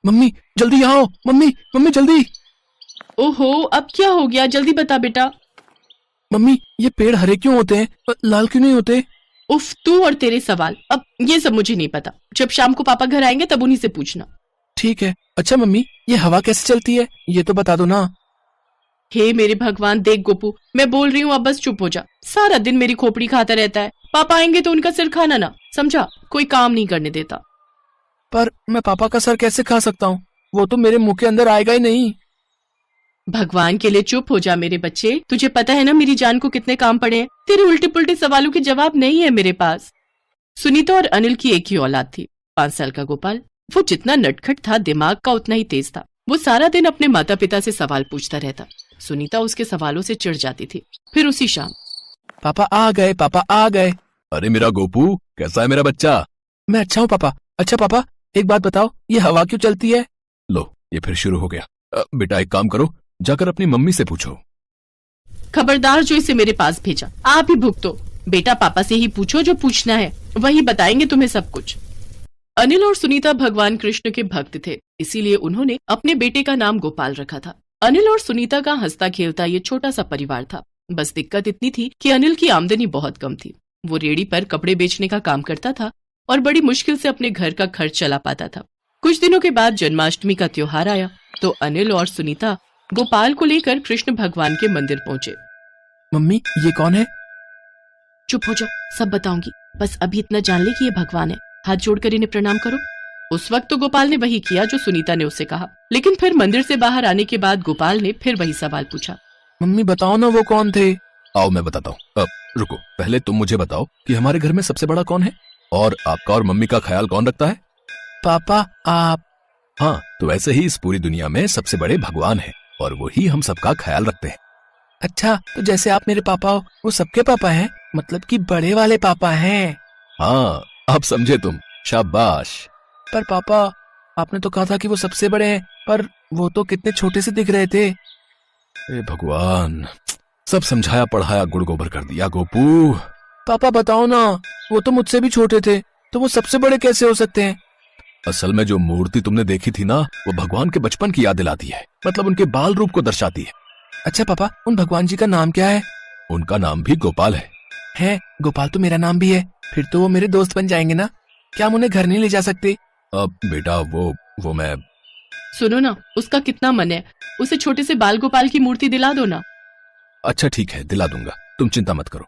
Mummy जल्दी यहाँ आओ, मम्मी मम्मी जल्दी। ओहो, अब क्या हो गया? जल्दी बता बेटा। मम्मी ये पेड़ हरे क्यों होते हैं, लाल क्यों नहीं होते? उफ, तू और तेरे सवाल। अब ये सब मुझे नहीं पता, जब शाम को पापा घर आएंगे तब उन्हीं से पूछना। ठीक है। अच्छा मम्मी ये हवा कैसे चलती है, ये तो बता दो ना। हे मेरे भगवान, देख गोपू, मैं बोल रही हूँ, अब बस चुप हो जा। सारा दिन मेरी खोपड़ी खाता रहता है। पापा आएंगे तो उनका सिर खाना ना, समझा? कोई काम नहीं करने देता। पर मैं पापा का सर कैसे खा सकता हूँ, वो तो मेरे मुंह के अंदर आएगा ही नहीं। भगवान के लिए चुप हो जा मेरे बच्चे। तुझे पता है ना मेरी जान को कितने काम पड़े हैं। तेरे उल्टे पुल्टे सवालों के जवाब नहीं है मेरे पास। सुनीता और अनिल की एक ही औलाद थी, 5 साल का गोपाल। वो जितना नटखट था, दिमाग का उतना ही तेज था। वो सारा दिन अपने माता पिता से सवाल पूछता रहता। सुनीता उसके सवालों से चिढ़ जाती थी। फिर उसी शाम, पापा आ गए, पापा आ गए। अरे मेरा गोपू, कैसा है मेरा बच्चा? मैं अच्छा हूँ पापा। अच्छा पापा एक बात बताओ, ये हवा क्यों चलती है? लो ये फिर शुरू हो गया। बेटा एक काम करो, जाकर अपनी मम्मी से पूछो। खबरदार जो इसे मेरे पास भेजा, आप ही भुगतो। बेटा पापा से ही पूछो, जो पूछना है वही बताएंगे तुम्हें सब कुछ। अनिल और सुनीता भगवान कृष्ण के भक्त थे, इसीलिए उन्होंने अपने बेटे का नाम गोपाल रखा था। अनिल और सुनीता का हंसता खेलता ये छोटा सा परिवार था। बस दिक्कत इतनी थी कि अनिल की आमदनी बहुत कम थी। वो रेहड़ी पर कपड़े बेचने का काम करता था और बड़ी मुश्किल से अपने घर का खर्च चला पाता था। कुछ दिनों के बाद जन्माष्टमी का त्योहार आया तो अनिल और सुनीता गोपाल को लेकर कृष्ण भगवान के मंदिर पहुंचे। मम्मी ये कौन है? चुप हो जाओ, सब बताऊंगी। बस अभी इतना जान ले कि ये भगवान है। हाथ जोड़कर इन्हें प्रणाम करो। उस वक्त तो गोपाल ने वही किया जो सुनीता ने उससे कहा, लेकिन फिर मंदिर से बाहर आने के बाद गोपाल ने फिर वही सवाल पूछा। मम्मी बताओ ना वो कौन थे? आओ मैं बताता हूँ। रुको, पहले तुम मुझे बताओ कि हमारे घर में सबसे बड़ा कौन है और आपका और मम्मी का ख्याल कौन रखता है? पापा आप। हाँ, तो ऐसे ही इस पूरी दुनिया में सबसे बड़े भगवान है और वही हम सबका ख्याल रखते हैं। अच्छा, तो जैसे आप मेरे पापा हो, वो सबके पापा हैं, मतलब कि बड़े वाले पापा हैं। हाँ, अब समझे तुम, शाबाश। पर पापा आपने तो कहा था कि वो सबसे बड़े हैं, पर वो तो कितने छोटे से दिख रहे थे। ए भगवान, सब समझाया पढ़ाया गुड़ गोबर कर दिया गोपू। पापा बताओ ना, वो तो मुझसे भी छोटे थे, तो वो सबसे बड़े कैसे हो सकते हैं? असल में जो मूर्ति तुमने देखी थी ना, वो भगवान के बचपन की याद दिलाती है, मतलब उनके बाल रूप को दर्शाती है। अच्छा पापा, उन भगवान जी का नाम क्या है? उनका नाम भी गोपाल है। गोपाल तो मेरा नाम भी है, फिर तो वो मेरे दोस्त बन जाएंगे ना। क्या हम उन्हें घर नहीं ले जा सकते? अब बेटा वो मैं। सुनो ना, उसका कितना मन है, उसे छोटे से बाल गोपाल की मूर्ति दिला दो ना। अच्छा ठीक है, दिला दूंगा, तुम चिंता मत करो।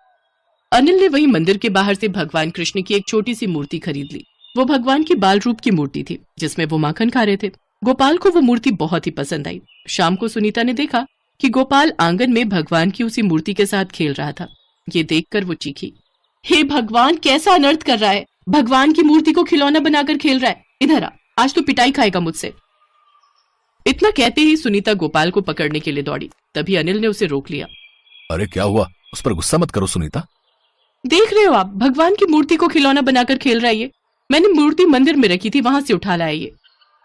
अनिल ने वही मंदिर के बाहर से भगवान कृष्ण की एक छोटी सी मूर्ति खरीद ली। वो भगवान की बाल रूप की मूर्ति थी जिसमें वो माखन खा रहे थे। गोपाल को वो मूर्ति बहुत ही पसंद आई। शाम को सुनीता ने देखा कि गोपाल आंगन में भगवान की उसी मूर्ति के साथ खेल रहा था। ये देखकर वो चीखी, हे भगवान, कैसा अनर्थ कर रहा है! भगवान की मूर्ति को खिलौना बनाकर खेल रहा है। इधर आ, आज तो पिटाई खाएगा मुझसे। इतना कहते ही सुनीता गोपाल को पकड़ने के लिए दौड़ी। तभी अनिल ने उसे रोक लिया। अरे क्या हुआ? उस पर गुस्सा मत करो सुनीता। देख रहे हो आप, भगवान की मूर्ति को खिलौना बनाकर खेल रहा है ये। मैंने मूर्ति मंदिर में रखी थी, वहां से उठा लाया ये।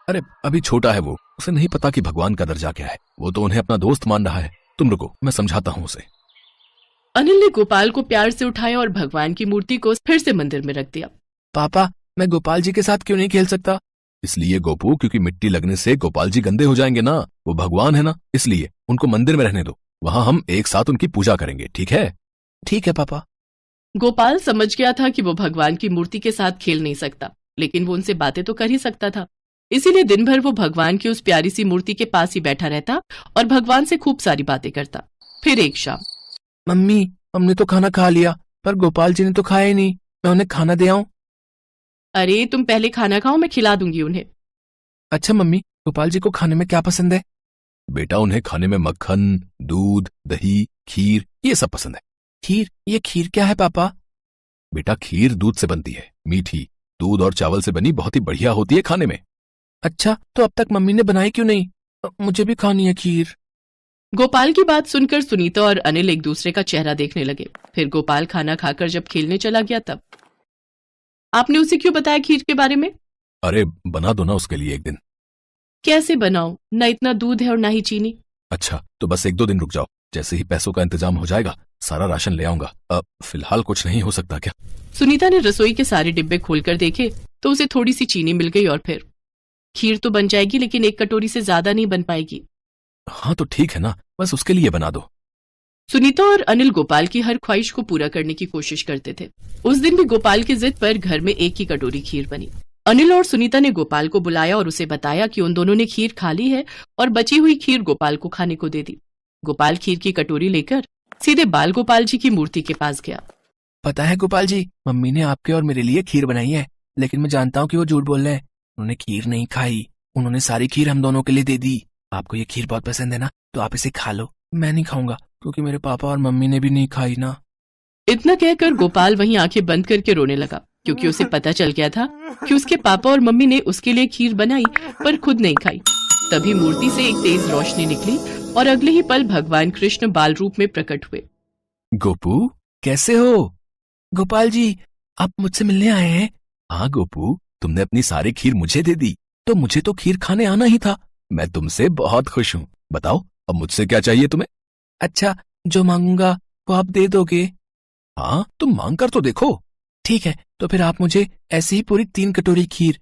अरे अभी छोटा है वो, उसे नहीं पता कि भगवान का दर्जा क्या है। वो तो उन्हें अपना दोस्त मान रहा है। तुम रुको, मैं समझाता हूँ उसे। अनिल ने गोपाल को प्यार से उठाया और भगवान की मूर्ति को फिर से मंदिर में रख दिया। पापा मैं गोपाल जी के साथ क्यों नहीं खेल सकता? इसलिए गोपू, क्योंकि मिट्टी लगने से गोपाल जी गंदे हो जाएंगे ना। वो भगवान है ना, इसलिए उनको मंदिर में रहने दो। वहां हम एक साथ उनकी पूजा करेंगे, ठीक है? ठीक है पापा। गोपाल समझ गया था कि वो भगवान की मूर्ति के साथ खेल नहीं सकता, लेकिन वो उनसे बातें तो कर ही सकता था। इसीलिए दिन भर वो भगवान की उस प्यारी सी मूर्ति के पास ही बैठा रहता और भगवान से खूब सारी बातें करता। फिर एक शाम, मम्मी हमने तो खाना खा लिया, पर गोपाल जी ने तो खाया ही नहीं। मैं उन्हें खाना दे आऊं? अरे तुम पहले खाना खाओ, मैं खिला दूंगी उन्हें। अच्छा मम्मी, गोपाल जी को खाने में क्या पसंद है? बेटा उन्हें खाने में मक्खन, दूध, दही, खीर, ये सब पसंद है। खीर? ये खीर क्या है पापा? बेटा खीर दूध से बनती है, मीठी। दूध और चावल से बनी, बहुत ही बढ़िया होती है खाने में। अच्छा, तो अब तक मम्मी ने बनाई क्यों नहीं? मुझे भी खानी है खीर। गोपाल की बात सुनकर सुनीता और अनिल एक दूसरे का चेहरा देखने लगे। फिर गोपाल खाना खाकर जब खेलने चला गया तब, आपने उसे क्यों बताया खीर के बारे में? अरे बना दो ना उसके लिए एक दिन। कैसे बनाऊं? ना इतना दूध है और ना ही चीनी। अच्छा तो बस 1-2 दिन रुक जाओ, जैसे ही पैसों का इंतजाम हो जाएगा सारा राशन ले आऊंगा। अब फिलहाल कुछ नहीं हो सकता क्या? सुनीता ने रसोई के सारे डिब्बे खोलकर देखे तो उसे थोड़ी सी चीनी मिल गई और फिर खीर तो बन जाएगी, लेकिन 1 कटोरी से ज्यादा नहीं बन पाएगी। हाँ तो ठीक है ना, बस उसके लिए बना दो। सुनीता और अनिल गोपाल की हर ख्वाहिश को पूरा करने की कोशिश करते थे। उस दिन भी गोपाल की जिद पर घर में 1 ही कटोरी खीर बनी। अनिल और सुनीता ने गोपाल को बुलाया और उसे बताया कि उन दोनों ने खीर खा ली है और बची हुई खीर गोपाल को खाने को दे दी। गोपाल खीर की कटोरी लेकर सीधे बाल गोपाल जी की मूर्ति के पास गया। पता है गोपाल जी, मम्मी ने आपके और मेरे लिए खीर बनाई है, लेकिन मैं जानता हूँ कि वो झूठ बोल रहे हैं। उन्होंने खीर नहीं खाई, उन्होंने सारी खीर हम दोनों के लिए दे दी। आपको ये खीर बहुत पसंद है ना, तो आप इसे खा लो। मैं नहीं खाऊंगा क्योंकि मेरे पापा और मम्मी ने भी नहीं खाई ना। इतना कहकर गोपाल वहीं आंखें बंद करके रोने लगा, क्योंकि उसे पता चल गया था कि उसके पापा और मम्मी ने उसके लिए खीर बनाई पर खुद नहीं खाई। तभी मूर्ति से एक तेज रोशनी निकली और अगले ही पल भगवान कृष्ण बाल रूप में प्रकट हुए। गोपू, कैसे हो गोपाल जी, आप मुझसे मिलने आए हैं? हाँ गोपू, तुमने अपनी सारी खीर मुझे दे दी, तो मुझे तो खीर खाने आना ही था। मैं तुमसे बहुत खुश हूँ। बताओ अब मुझसे क्या चाहिए तुम्हें? अच्छा, जो मांगूंगा वो आप दे दोगे? हाँ, तुम मांग कर तो देखो। ठीक है, तो फिर आप मुझे ऐसी ही पूरी 3 कटोरी खीर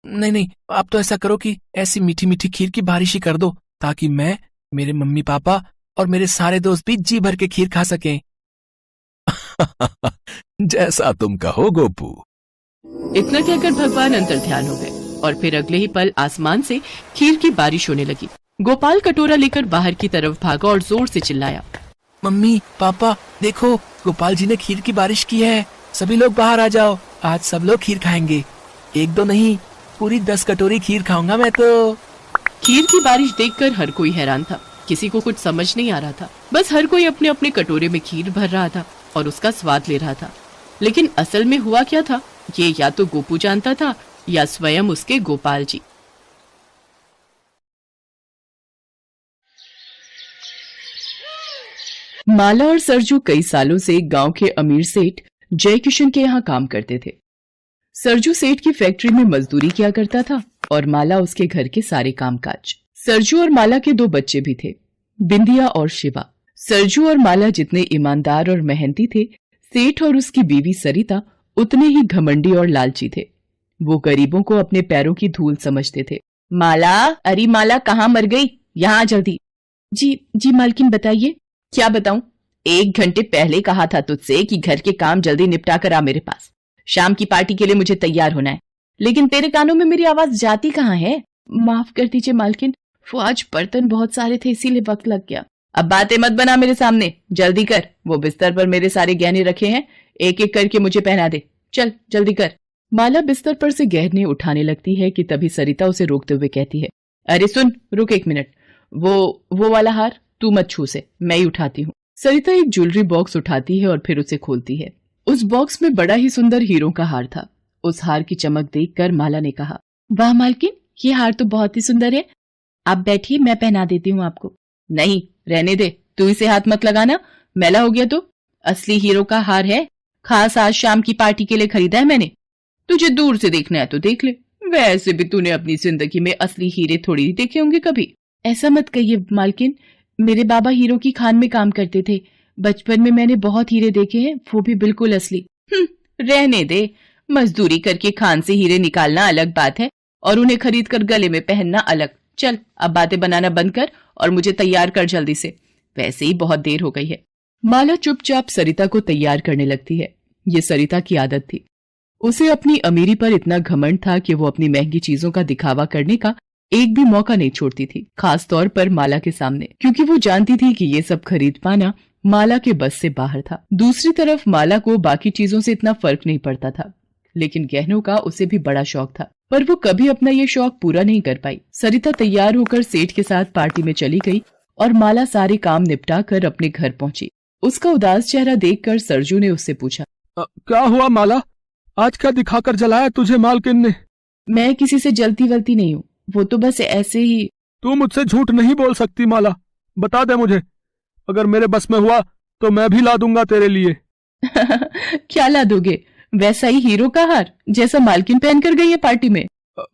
नहीं, आप तो ऐसा करो कि ऐसी मीठी मीठी खीर की बारिश ही कर दो, ताकि मैं, मेरे मम्मी पापा और मेरे सारे दोस्त भी जी भर के खीर खा सकें। जैसा तुम कहो गोपू। इतना कहकर भगवान अंतर ध्यान हो गए और फिर अगले ही पल आसमान से खीर की बारिश होने लगी। गोपाल कटोरा लेकर बाहर की तरफ भागा और जोर से चिल्लाया, मम्मी पापा देखो, गोपाल जी ने खीर की बारिश की है। सभी लोग बाहर आ जाओ, आज सब लोग खीर खाएंगे। 1-2 नहीं, पूरी 10 कटोरी खीर खाऊंगा मैं तो। खीर की बारिश देखकर हर कोई हैरान था। किसी को कुछ समझ नहीं आ रहा था। बस हर कोई अपने अपने कटोरे में खीर भर रहा था और उसका स्वाद ले रहा था। लेकिन असल में हुआ क्या था, ये या तो गोपू जानता था या स्वयं उसके गोपाल जी। माला और सरजू कई सालों से गांव के अमीर सेठ जयकिशन के यहाँ काम करते थे। सरजू सेठ की फैक्ट्री में मजदूरी किया करता था और माला उसके घर के सारे कामकाज। सरजू और माला के 2 बच्चे भी थे, बिंदिया और शिवा। सरजू और माला जितने ईमानदार और मेहनती थे, सेठ और उसकी बीवी सरिता उतने ही घमंडी और लालची थे। वो गरीबों को अपने पैरों की धूल समझते थे। माला, अरे माला कहाँ मर गई, यहाँ जल्दी। जी मालकिन बताइए। क्या बताऊं? 1 घंटे पहले कहा था तुझसे कि घर के काम जल्दी निपटा कर आ मेरे पास। शाम की पार्टी के लिए मुझे तैयार होना है, लेकिन तेरे कानों में मेरी आवाज जाती कहाँ है? माफ कर दीजिए मालकिन, वो आज बर्तन बहुत सारे थे इसीलिए वक्त लग गया। अब बातें मत बना मेरे सामने, जल्दी कर। वो बिस्तर पर मेरे सारे गहने रखे हैं, एक एक करके मुझे पहना दे। चल जल्दी कर। माला बिस्तर पर से गहने उठाने लगती है कि तभी सरिता उसे रोकते हुए कहती है, अरे सुन, रुक 1 मिनट। वो वाला हार तू मत छू से, मैं ही उठाती हूँ। सरिता एक ज्वेलरी बॉक्स उठाती है और फिर उसे खोलती है। उस बॉक्स में बड़ा ही सुंदर हीरों का हार था। उस हार की चमक देखकर माला ने कहा, वाह मालकिन, ये हार तो बहुत ही सुंदर है। आप बैठिए, मैं पहना देती हूँ आपको। नहीं, रहने दे, तू इसे हाथ मत लगाना, मैला हो गया तो। असली हीरो का हार है, खास आज शाम की पार्टी के लिए खरीदा है मैंने। तुझे दूर से देखना है तो देख ले, वैसे भी तूने अपनी जिंदगी में असली हीरे थोड़ी ही देखे होंगे कभी। ऐसा मत कहिए मालकिन, मेरे बाबा हीरो की खान में काम करते थे। बचपन में मैंने बहुत हीरे देखे हैं, वो भी बिल्कुल असली। रहने दे, मजदूरी करके खान से हीरे निकालना अलग बात है और उन्हें खरीद कर गले में पहनना अलग। चल अब बातें बनाना बंद कर और मुझे तैयार कर जल्दी से, वैसे ही बहुत देर हो गई है। माला चुपचाप सरिता को तैयार करने लगती है। ये सरिता की आदत थी। उसे अपनी अमीरी पर इतना घमंड था कि वो अपनी महंगी चीजों का दिखावा करने का एक भी मौका नहीं छोड़ती थी, खास तौर पर माला के सामने, क्योंकि वो जानती थी कि ये सब खरीद पाना माला के बस से बाहर था। दूसरी तरफ माला को बाकी चीजों से इतना फर्क नहीं पड़ता था, लेकिन गहनों का उसे भी बड़ा शौक था, पर वो कभी अपना ये शौक पूरा नहीं कर पाई। सरिता तैयार होकर सेठ के साथ पार्टी में चली गई और माला सारे काम निपटा कर अपने घर पहुंची। उसका उदास चेहरा देखकर सरजू ने उससे पूछा, क्या हुआ माला, आज क्या दिखाकर जलाया तुझे मालकिन ने? मैं किसी से जलती वलती नहीं हूँ, वो तो बस ऐसे ही। तू मुझसे झूठ नहीं बोल सकती माला, बता दे मुझे, अगर मेरे बस में हुआ तो मैं भी ला दूंगा तेरे लिए। क्या ला दोगे? वैसा ही हीरो का हार जैसा मालकिन पहन कर गई है पार्टी में।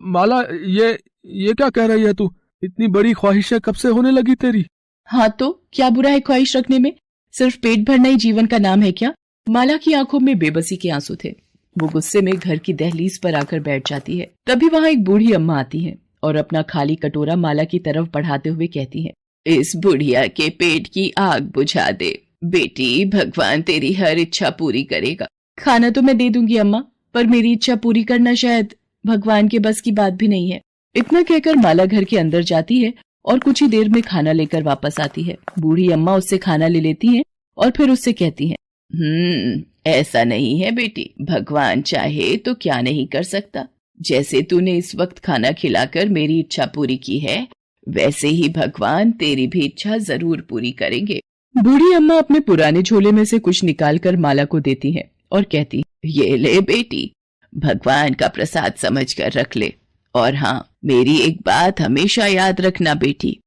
माला, ये क्या कह रही है तू? इतनी बड़ी ख्वाहिशें कब से होने लगी तेरी? हाँ तो क्या बुरा है ख्वाहिश रखने में? सिर्फ पेट भरना ही जीवन का नाम है क्या? माला की आंखों में बेबसी के आंसू थे। वो गुस्से में घर की दहलीज पर आकर बैठ जाती है। तभी वहाँ एक बूढ़ी अम्मा आती है। और अपना खाली कटोरा माला की तरफ बढ़ाते हुए कहती है, इस बुढ़िया के पेट की आग बुझा दे बेटी, भगवान तेरी हर इच्छा पूरी करेगा। खाना तो मैं दे दूंगी अम्मा, पर मेरी इच्छा पूरी करना शायद भगवान के बस की बात भी नहीं है। इतना कहकर माला घर के अंदर जाती है और कुछ ही देर में खाना लेकर वापस आती है। बूढ़ी अम्मा उससे खाना ले लेती हैं और फिर उससे कहती हैं, ऐसा नहीं है बेटी, भगवान चाहे तो क्या नहीं कर सकता। जैसे तूने इस वक्त खाना खिलाकर मेरी इच्छा पूरी की है, वैसे ही भगवान तेरी भी इच्छा जरूर पूरी करेंगे। बूढ़ी अम्मा अपने पुराने झोले में से कुछ निकालकर माला को देती है और कहती, ये ले बेटी, भगवान का प्रसाद समझकर रख ले। और हाँ, मेरी एक बात हमेशा याद रखना बेटी,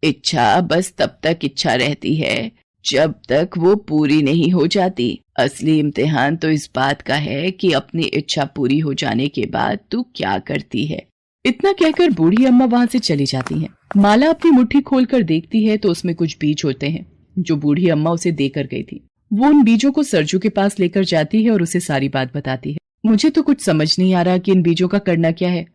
इच्छा बस तब तक इच्छा रहती है जब तक वो पूरी नहीं हो जाती। असली इम्तिहान तो इस बात का है कि अपनी इच्छा पूरी हो जाने के बाद तू क्या करती है। इतना कहकर बूढ़ी अम्मा वहां से चली जाती हैं। माला अपनी मुट्ठी खोलकर देखती है तो उसमें कुछ बीज होते हैं जो बूढ़ी अम्मा उसे देकर गई थी। वो उन बीजों को सरजू के पास लेकर जाती है और उसे सारी बात बताती है। मुझे तो कुछ समझ नहीं आ रहा कि इन बीजों का करना क्या है,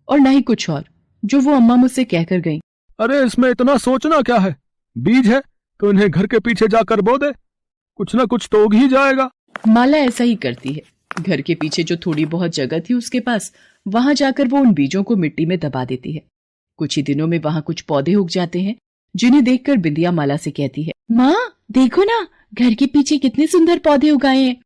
और न ही कुछ और जो वो अम्मा मुझसे कहकर गई। अरे इसमें इतना सोचना क्या है, बीज है तो इन्हें घर के पीछे जाकर बो दे, कुछ ना कुछ तो उग ही जाएगा। माला ऐसा ही करती है। घर के पीछे जो थोड़ी बहुत जगह थी उसके पास, वहां जाकर वो उन बीजों को मिट्टी में दबा देती है। कुछ ही दिनों में वहां कुछ पौधे उग जाते हैं, जिन्हें देखकर बिंदिया माला से कहती है, माँ देखो ना, घर के पीछे कितने सुंदर पौधे उगाए हैं,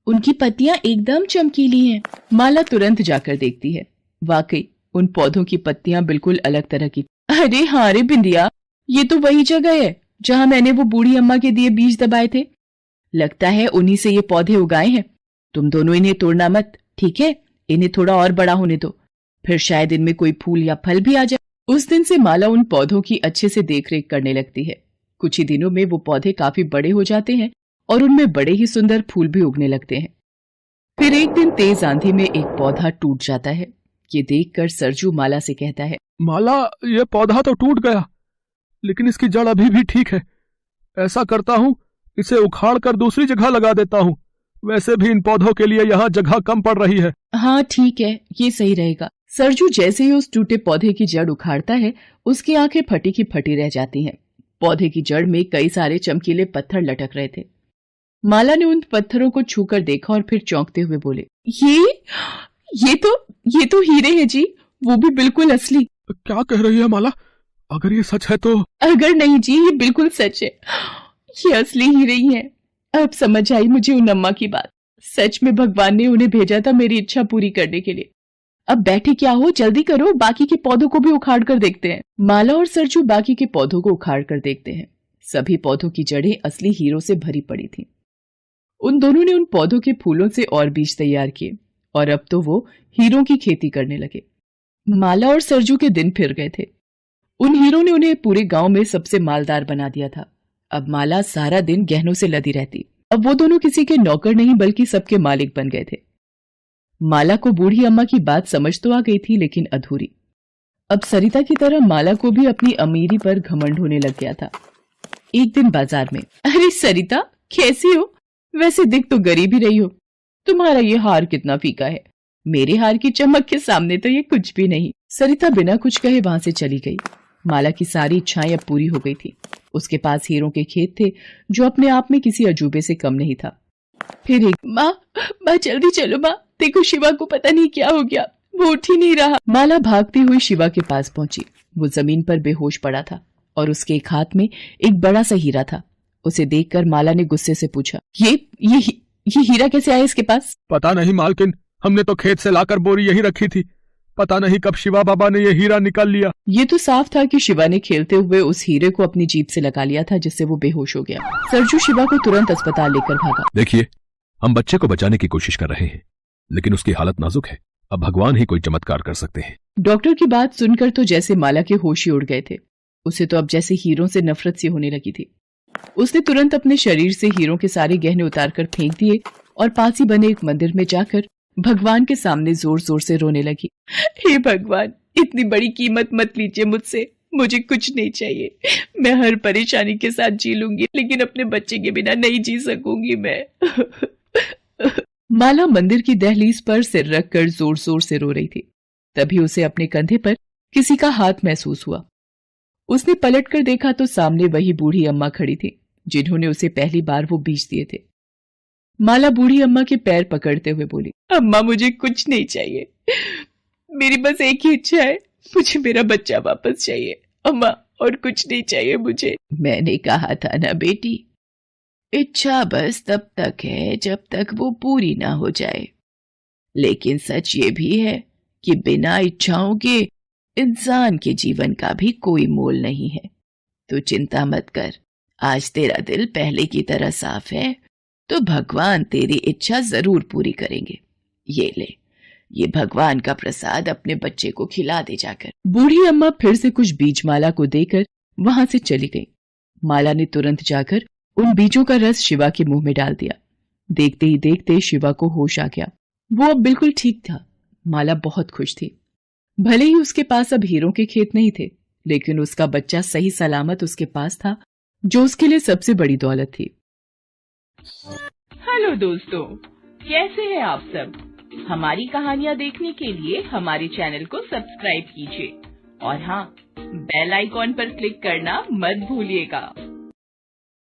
उनकी पत्तियां एकदम चमकीली हैं। माला तुरंत जाकर देखती है, वाकई उन पौधों की पत्तियां बिल्कुल अलग तरह की। अरे हाँ रे बिंदिया, ये तो वही जगह है जहां मैंने वो बूढ़ी अम्मा के दिए बीज दबाए थे। लगता है उन्हीं से ये पौधे उगाए हैं। तुम दोनों इन्हें तोड़ना मत, ठीक है? इन्हें थोड़ा और बड़ा होने दो, फिर शायद इनमें कोई फूल या फल भी आ जाए। उस दिन से माला उन पौधों की अच्छे से देखरेख करने लगती है। कुछ ही दिनों में वो पौधे काफी बड़े हो जाते हैं और उनमें बड़े ही सुंदर फूल भी उगने लगते हैं। फिर एक दिन तेज आंधी में एक पौधा टूट जाता है। ये देखकर सरजू माला से कहता है, माला, ये पौधा तो टूट गया, लेकिन इसकी जड़ अभी भी ठीक है। ऐसा करता हूँ, इसे उखाड़ कर दूसरी जगह लगा देता हूँ। वैसे भी इन पौधों के लिए यहाँ जगह कम पड़ रही है। हाँ ठीक है, ये सही रहेगा। सरजू जैसे ही उस टूटे पौधे की जड़ उखाड़ता है, उसकी आंखें फटी की फटी रह जाती हैं। पौधे की जड़ में कई सारे चमकीले पत्थर लटक रहे थे। माला ने उन पत्थरों को छूकर देखा और फिर चौंकते हुए बोले, ये तो हीरे हैं जी, वो भी बिल्कुल असली। क्या कह रही है माला? अगर ये सच है तो? अगर नहीं जी, ये बिल्कुल सच है, ये असली हीरे ही हैं। अब समझ आई मुझे उन अम्मा की बात। सच में भगवान ने उन्हें भेजा था मेरी इच्छा पूरी करने के लिए। अब बैठे क्या हो, जल्दी करो, बाकी के पौधों को भी उखाड़ कर देखते हैं। माला और सरजू बाकी के पौधों को उखाड़ कर देखते हैं। सभी पौधों की जड़ें असली हीरों से भरी पड़ी थीं। उन दोनों ने उन पौधों के फूलों से और बीज तैयार किए और अब तो वो हीरों की खेती करने लगे। माला और सरजू के दिन फिर गए थे। उन हीरों ने उन्हें पूरे गांव में सबसे मालदार बना दिया था। अब माला सारा दिन गहनों से लदी रहती। अब वो दोनों किसी के नौकर नहीं बल्कि सबके मालिक बन गए थे। माला को बूढ़ी अम्मा की बात समझ तो आ गई थी, लेकिन अधूरी। अब सरिता की तरह माला को भी अपनी अमीरी पर घमंड होने लग गया था। एक दिन बाजार में, अरे सरिता कैसी हो? वैसे दिख तो गरीब ही रही हो। तुम्हारा ये हार कितना फीका है, मेरे हार की चमक के सामने तो ये कुछ भी नहीं। सरिता बिना कुछ कहे वहां से चली गई। माला की सारी इच्छाएं अब पूरी हो गई थी। उसके पास हीरों के खेत थे जो अपने आप में किसी अजूबे से कम नहीं था। फिर एक, माँ जल्दी चलो माँ, देखो शिवा को पता नहीं क्या हो गया, वो उठ ही नहीं रहा। माला भागती हुई शिवा के पास पहुंची। वो जमीन पर बेहोश पड़ा था और उसके एक हाथ में एक बड़ा सा हीरा था। उसे देखकर माला ने गुस्से से पूछा, ये हीरा कैसे आया इसके पास? पता नहीं मालकिन, हमने तो खेत से लाकर बोरी यही रखी थी। पता नहीं कब शिवा बाबा ने ये हीरा निकाल लिया। ये तो साफ था कि शिवा ने खेलते हुए उस हीरे को अपनी जीभ से लगा लिया था, जिससे वो बेहोश हो गया। सरजू शिवा को तुरंत अस्पताल लेकर भागा। देखिए, हम बच्चे को बचाने की कोशिश कर रहे हैं, लेकिन उसकी हालत नाजुक है। अब भगवान ही कोई चमत्कार कर सकते हैं। डॉक्टर की बात सुनकर तो जैसे माला के होश ही उड़ गए थे। उसे तो अब जैसे हीरों से नफरत सी होने लगी थी। उसने तुरंत अपने शरीर से हीरों के सारे गहने उतारकर फेंक दिए और पास ही बने एक मंदिर में जाकर भगवान के सामने जोर जोर से रोने लगी। हे भगवान, इतनी बड़ी कीमत मत लीजिए मुझसे, मुझे कुछ नहीं चाहिए। मैं हर परेशानी के साथ जी लूंगी, लेकिन अपने बच्चे के बिना नहीं जी सकूंगी मैं। माला मंदिर की दहलीज पर सिर रखकर जोर जोर से रो रही थी। तभी उसे अपने कंधे पर किसी का हाथ महसूस हुआ। उसने पलटकर देखा तो सामने वही बूढ़ी अम्मा खड़ी थी जिन्होंने उसे पहली बार वो बीज दिए थे। माला बूढ़ी अम्मा के पैर पकड़ते हुए बोली, अम्मा मुझे कुछ नहीं चाहिए, मेरी बस एक ही इच्छा है, मुझे मेरा बच्चा वापस चाहिए अम्मा, और कुछ नहीं चाहिए मुझे। मैंने कहा था ना बेटी, इच्छा बस तब तक है जब तक वो पूरी ना हो जाए, लेकिन सच ये भी है कि बिना इच्छाओं के इंसान के जीवन का भी कोई मोल नहीं है। तो चिंता मत कर, आज तेरा दिल पहले की तरह साफ है तो भगवान तेरी इच्छा जरूर पूरी करेंगे। ये ले, ये भगवान का प्रसाद अपने बच्चे को खिला दे जाकर। बूढ़ी अम्मा फिर से कुछ बीज माला को देकर वहां से चली गई। माला ने तुरंत जाकर उन बीजों का रस शिवा के मुंह में डाल दिया। देखते ही देखते शिवा को होश आ गया। वो अब बिल्कुल ठीक था। माला बहुत खुश थी। भले ही उसके पास अब हीरों के खेत नहीं थे, लेकिन उसका बच्चा सही सलामत उसके पास था, जो उसके लिए सबसे बड़ी दौलत थी। हेलो दोस्तों, कैसे हैं आप सब? हमारी कहानियाँ देखने के लिए हमारे चैनल को सब्सक्राइब कीजिए और हाँ, बेल आइकॉन पर क्लिक करना मत भूलिएगा।